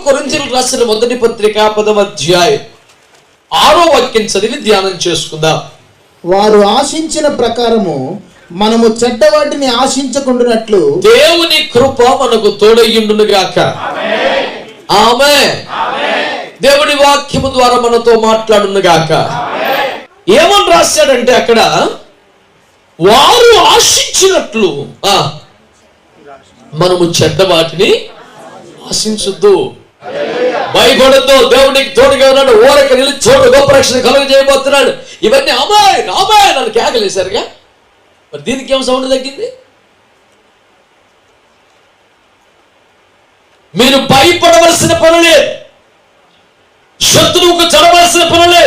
కొరింథీయులకు రాసిన మొదటి పత్రిక 10వ అధ్యాయం 6వ వాక్యం చదివి ధ్యానం చేసుకుందాం. వారు ఆశించిన ప్రకారము మనము చెడ్డ వాటిని ఆశించకుండానట్లు దేవుని కృప మనకు తోడయ్యుండును గాక. ఆమేన్. దేవుని వాక్యము ద్వారా మనతో మాట్లాడును గాక. ఏమని రాశాడంటే అక్కడ, వారు ఆశించినట్లు మనము చెడ్డ వాటిని ఆశించొద్దు. భయపడద్దు. దేవునికి తోడుగా ఉన్నాడు. ఓరక నిలిచోడు గొప్ప రక్షణ కలుగ చేయబోతున్నాడు. ఇవన్నీ అమ్మాయి అమ్మాయి నన్ను కేకలేశారుగా. మరి దీనికి ఏం సౌండ్ తగ్గింది? మీరు భయపడవలసిన పనులే, శత్రువుకు చడవలసిన పనులే.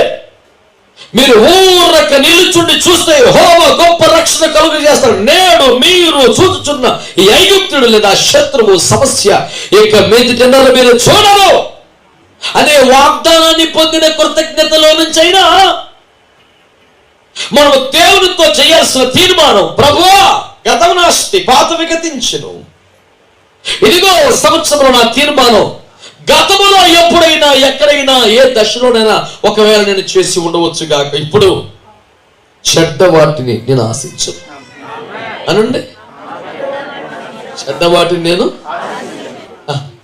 మీరు ఊరక నిలుచుండి చూస్తే యెహోవా గొప్ప రక్షణ కలుగ చేస్తాడు. నేడు మీరు చూచుచున్న ఈ ఐగుప్తుడు లేదా శత్రువు సమస్య ఇక మీదట మీరు చూడరు అనే వాగ్దానాన్ని పొందిన కృతజ్ఞతలో నుంచైనా మనం దేవునితో చేయాల్సిన తీర్మానం, ప్రభువా గతం నాస్తి పాత విగతించును, ఇదిగో సంవత్సరంలో నా తీర్మానం గతములో ఎప్పుడైనా ఎక్కడైనా ఏ దశలోనైనా ఒకవేళ నేను చేసి ఉండవచ్చు గాక, ఇప్పుడు చెడ్డ వాటిని నేను ఆశించు అనండి. చెడ్డ వాటిని నేను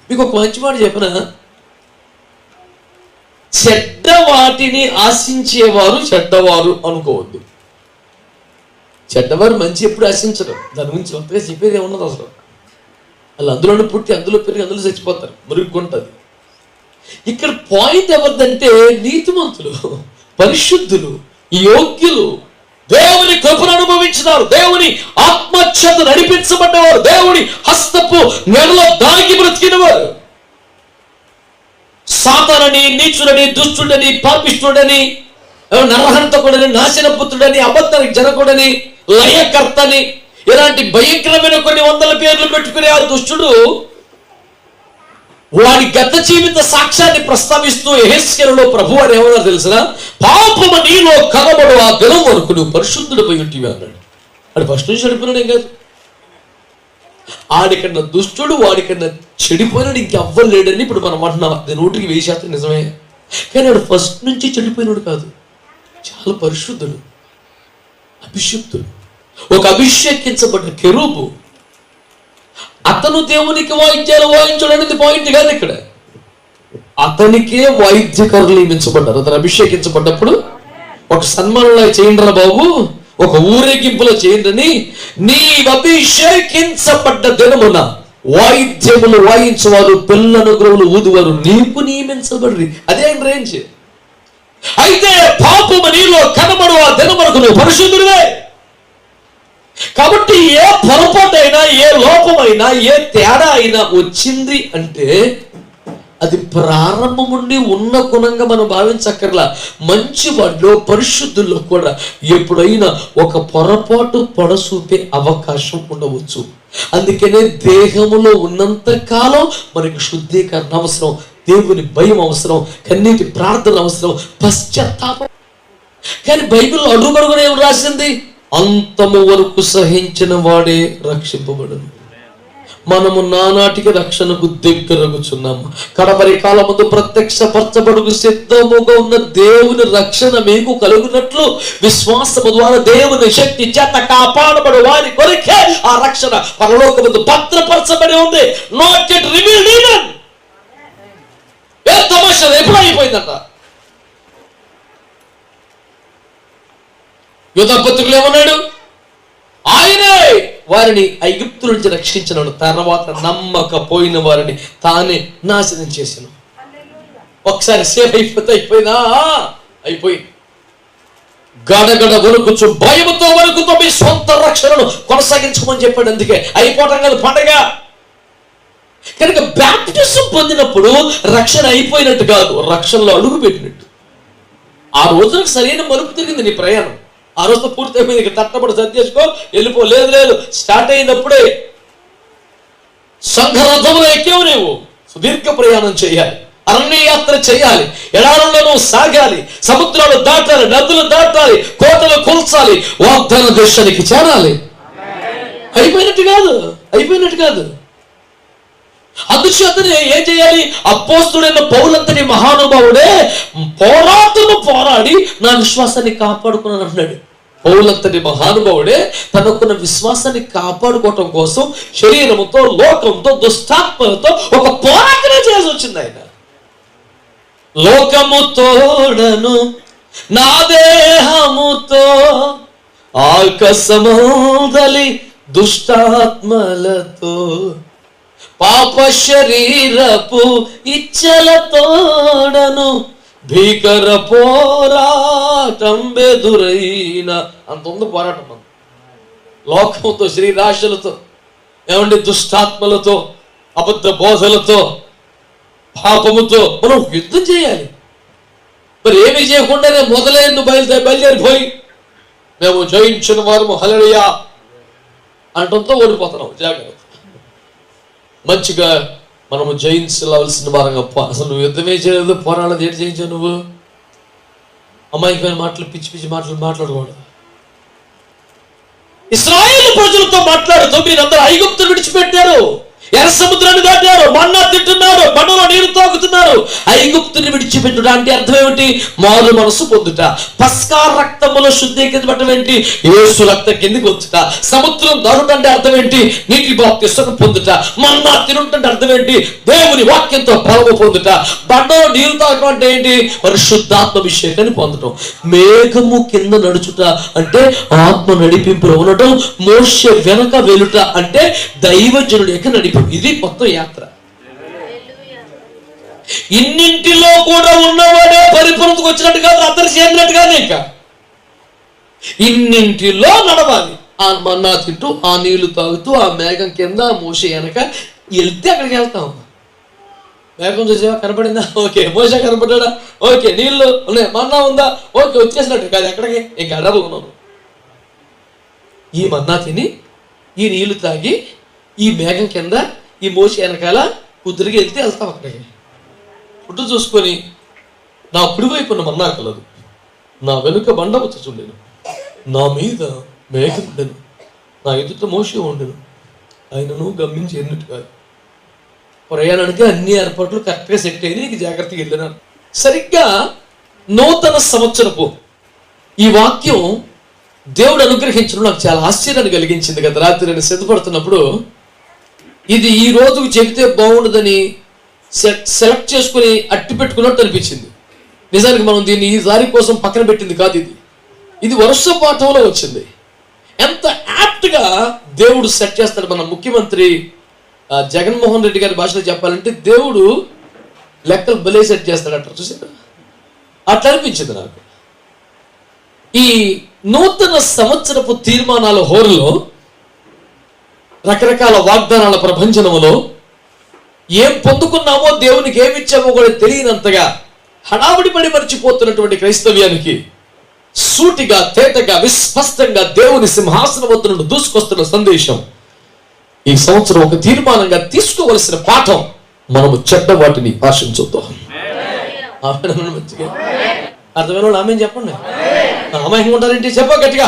మీకు ఒక మంచి మాట చెప్పనా, చెడ్డ వాటిని ఆశించేవారు చెడ్డవారు అనుకోవద్దు. చెడ్డవారు మంచి ఎప్పుడు ఆశించరు. దాని గురించి అంతగా చెప్పేది ఏమున్నది అసలు. వాళ్ళు అందులోనే పుట్టి అందులో పెరిగి అందులో చచ్చిపోతారు, మురుగుంటుంది. ఇక్కడ పాయింట్ ఎవరిదంటే నీతిమంతులు, పరిశుద్ధులు, యోగ్యులు, దేవుని కృపను అనుభవించినారు, దేవుని ఆత్మచేత నడిపించబడ్డవారు, దేవుని హస్తపు నెలలో దానికి బ్రతికినవారు. సాతానని, నీచుడని, దుష్టుడని, పాపిష్టుడని, నరహంతకుడని, నాశనపుత్రుడని, అబద్ధానికి జనకుడని, లయకర్తని, ఇలాంటి భయంకరమైన కొన్ని వందల పేర్లు పెట్టుకునే ఆ దుష్టుడు వాడి గత జీవిత సాక్ష్యాన్ని ప్రస్తావిస్తూ యెహెజ్కేలులో ప్రభువు అని ఏమన్నా తెలిసిన, పాపము నీలో కనబడు ఆ దినం వరకు నువ్వు పరిశుద్ధుడు పోయి ఉంటివి అన్నాడు. అది ఫస్ట్ నుంచి చెడిపోయినాడే కాదు, ఆడికన్నా దుష్టుడు వాడికన్నా చెడిపోయినాడు ఇంకెవ్వరు లేడని ఇప్పుడు మనం అంటున్నాం. అది 100% నిజమే. కానీ వాడు ఫస్ట్ నుంచి చెడిపోయినాడు కాదు, చాలా పరిశుద్ధుడు, అభిషిక్తుడు, ఒక అభిషేకించబడిన కెరూబు. అతను దేవునికి వాయిద్యాలు వాయించడం అనేది పాయింట్ కాదు ఇక్కడ. అతనికే వాయిద్యకారులు నియమించబడ్డారు. అతను అభిషేకించబడ్డప్పుడు ఒక సన్మానంలో చేయండిరా బాబు, ఒక ఊరేగింపులో చేయండి, నీ అభిషేకించబడ్డ దినమున వాయిద్యములు వాయించేవారు, పిల్లను గ్రవులు ఊదువారు నీకు నియమించబడి. అదే రేంజ్. అయితే పాపము నీలో కనబడు ఆ దినం వరకు నువ్వు పరిశుద్ధుడివే. కాబట్టి ఏ పొరపాటైనా, ఏ లోపమైనా, ఏ తేడా అయినా వచ్చింది అంటే అది ప్రారంభం నుండి ఉన్న గుణంగా మనం భావించక్కర్లా. మంచి వాడిలో, పరిశుద్ధుల్లో కూడా ఎప్పుడైనా ఒక పొరపాటు పొడసూపే అవకాశం ఉండవచ్చు. అందుకనే దేహములో ఉన్నంత కాలం మనకి శుద్ధీకరణ అవసరం, దేవుని భయం అవసరం, కన్నీటి ప్రార్థన అవసరం, పశ్చాత్తాపం. కానీ బైబిల్లో అడుగడుగునే ఏం రాసింది? అంతము వరకు సహించిన వాడే రక్షింపబడును. మనము నానాటికి రక్షణకు దగ్గరగుచున్నాము. కడపరి కాలముందు ప్రత్యక్షపరచబడుకు సిద్ధముగా ఉన్న దేవుని రక్షణ మీకు కలుగునట్లు విశ్వాసము ద్వారా దేవుని శక్తి చేత కాపాడబడు వారి కొరకే ఆ రక్షణ పరలోకమందు భద్రపరచబడి ఉంది. Not yet revealed even. ఏ తమాషా ఎప్పుడు అయిపోయిందంట. యూదా పత్రికలో ఏమన్నాడు? ఆయనే వారిని ఐగుప్తు నుంచి రక్షించినాడు, తర్వాత నమ్మకపోయిన వారిని తానే నాశనం చేశాను. ఒకసారి సేవ్ అయిపోతే అయిపోయింది. గడగడ వణుకుచు భయముతో వణుకుతో మీ సొంత రక్షణను కొనసాగించుకోమని చెప్పాడు. అందుకే అయిపోవటం కాదు, పండగ. కనుక బ్యాప్టిజం పొందినప్పుడు రక్షణ అయిపోయినట్టు కాదు, రక్షణలో అడుగు పెట్టినట్టు. ఆ రోజులకు సరైన మలుపు తిరిగింది నీ ప్రయాణం. ఆ రోజుతో పూర్తి అయిపోయింది. ఇక తట్టబడి సరి చేసుకో, వెళ్ళిపో. లేదు, స్టార్ట్ అయినప్పుడే సంఘరథంలో ఎక్కేవు. నువ్వు సుదీర్ఘ ప్రయాణం చేయాలి, అరణ్య యాత్ర చేయాలి, ఎడారుల్లో నువ్వు సాగాలి, సముద్రాలు దాటాలి, నదులు దాటాలి, కోటలు కూల్చాలి, వాగ్దాన దేశానికి చేరాలి. అయిపోయినట్టు కాదు. అందుచేతనే ఏం చేయాలి? అపోస్తుడైన పౌలంతటి మహానుభావుడే పోరాడి నా విశ్వాసాన్ని కాపాడుకున్నాను అన్నాడు. పౌలంతటి మహానుభావుడే తనకున్న విశ్వాసాన్ని కాపాడుకోవటం కోసం శరీరముతో, లోకంతో, దుష్టాత్మలతో ఒక పోరాటమే చేయాల్సి వచ్చింది ఆయన. లోకము తోడను నా దేహముతో ఆకాశమందలి దుష్టాత్మలతో పాప శరీరపు ఇచ్చలతోడను భీకర పోరాటం బెదురైన. అంత ఉంది పోరాటం. మనం లోకముతో, శరీరాశలతో, ఏమండి దుష్టాత్మలతో, అబద్ధ బోధలతో, పాపముతో మనం యుద్ధం చేయాలి. మరి ఏమీ చేయకుండానే మొదలైన బయలుదేరిపోయి మేము జయించిన వారము హల్లెలూయా అంటంతో ఓడిపోతున్నాం. జాగ్రత్త. మంచిగా మనము జయించవలసిన వారంగా అసలు నువ్వు యుద్ధమే చేయలేదు, పోరాడలేదు. ఏంటి జయించావు నువ్వు? అమాయకమైన మాటలు, పిచ్చి పిచ్చి మాటలు మాట్లాడకూడదు. ఇశ్రాయేలు ప్రజలతో మాట్లాడుతూ మీరందరూ ఐగుప్తును విడిచిపెట్టారు, ఎర్ర సముద్రాన్ని దాటారు, మన్నా తింటున్నారు, బండలో నీరు తాగుతున్నారు. ఐగుప్తుని విడిచిపెట్టుట అంటే అర్థం ఏమిటి? మారు మనసు పొందుట. పస్కా రక్తములో శుద్ధీకరించబడటం ఏంటి? యేసు రక్తం కిందికి వచ్చుట. సముద్రం దాటుట అంటే అర్థం ఏంటి? నీటి బాప్తిస్మం పొందుట. మన్నా తినుంటే అర్థం ఏంటి? దేవుని వాక్యంతో బలము పొందుట. బండలో నీరు తాగటం అంటే ఏంటి? పరిశుద్ధాత్మాభిషేకాన్ని పొందటం. మేఘము కింద నడుచుట అంటే ఆత్మ నడిపింపులో ఉండటం. మోషే వెనక వెలుట అంటే దైవజనుడి యొక్క నడిపి. ఇది మొత్తం యాత్ర. ఇన్నింటిలో కూడా ఉన్నవాడే పరిపూర్ణతకు వచ్చినట్టు కాదు, అందరు చేరినట్టు కాదు. ఇంకా ఇన్నింటిలో నడవాలి. ఆ మన్నా తింటూ, ఆ నీళ్లు తాగుతూ, ఆ మేఘం కింద మోషే వెనక వెళ్తే అక్కడికి వెళ్తాం. మేఘం చూసావా? కనపడిందా? ఓకే. మోషే కనపడ్డా? ఓకే. నీళ్లు ఉన్నాయి, మన్నా ఉందా? ఓకే. వచ్చేసినట్టు కాదు. ఎక్కడికి? ఇంకా అడవులు ఉన్నాను. ఈ మన్నా తిని, ఈ నీళ్లు తాగి, ఈ మేఘం కింద, ఈ మోషే వెనకాల కుదిరిగి వెళ్తాం అక్కడికి. ఫుడ్ చూసుకొని నా కుడివైపు ఉన్న మన్నా కలదు, నా వెనుక బండ వచ్చుండెను, నా మీద మేఘం ఉండెను, నా ఎదుట మోషే ఉండెను. ఆయనను గమనించి ఎన్నట్టు కాదు. ప్రయాణానికి అన్ని ఏర్పాట్లు కరెక్ట్గా సెట్ అయ్యి నీకు జాగ్రత్తగా వెళ్ళినాను. సరిగ్గా నూతన సంవత్సరపు ఈ వాక్యం దేవుడు అనుగ్రహించడం నాకు చాలా ఆశ్చర్యాన్ని కలిగించింది. కదా రాత్రి నేను సిద్ధపడుతున్నప్పుడు ఇది ఈ రోజుకు చెబితే బాగుండదని సెలెక్ట్ చేసుకుని అట్టి పెట్టుకున్నట్టు అనిపించింది. నిజానికి మనం దీన్ని ఈసారి కోసం పక్కన పెట్టింది కాదు. ఇది వరుస పాఠంలో వచ్చింది. ఎంత యాప్ట్గా దేవుడు సెట్ చేస్తాడు. మన ముఖ్యమంత్రి జగన్మోహన్ రెడ్డి గారి భాషలో చెప్పాలంటే దేవుడు లెక్కలు భలే సెట్ చేస్తాడట. చూసారా? అట్లా అనిపించింది నాకు. ఈ నూతన సంవత్సరపు తీర్మానాల హోరులో, రకరకాల వాగ్దానాల ప్రభంజనములో ఏం పొందుకున్నామో, దేవునికి ఏమిచ్చామో కూడా తెలియనంతగా హడావుడి పడి మర్చిపోతున్నటువంటి క్రైస్తవ్యానికి సూటిగా, తేటగా, విస్పష్టంగా దేవుని సింహాసనం వద్ద నుండి దూసుకొస్తున్న సందేశం ఈ సంవత్సరం ఒక తీర్మానంగా తీసుకోవలసిన పాఠం. మనము చెడ్డ వాటిని ఆశించొద్దాం. మంచిగా అర్థమైన వాళ్ళు ఆమె చెప్పండి. అమాయకంగా ఉంటారేంటి? చెప్ప గట్టిగా.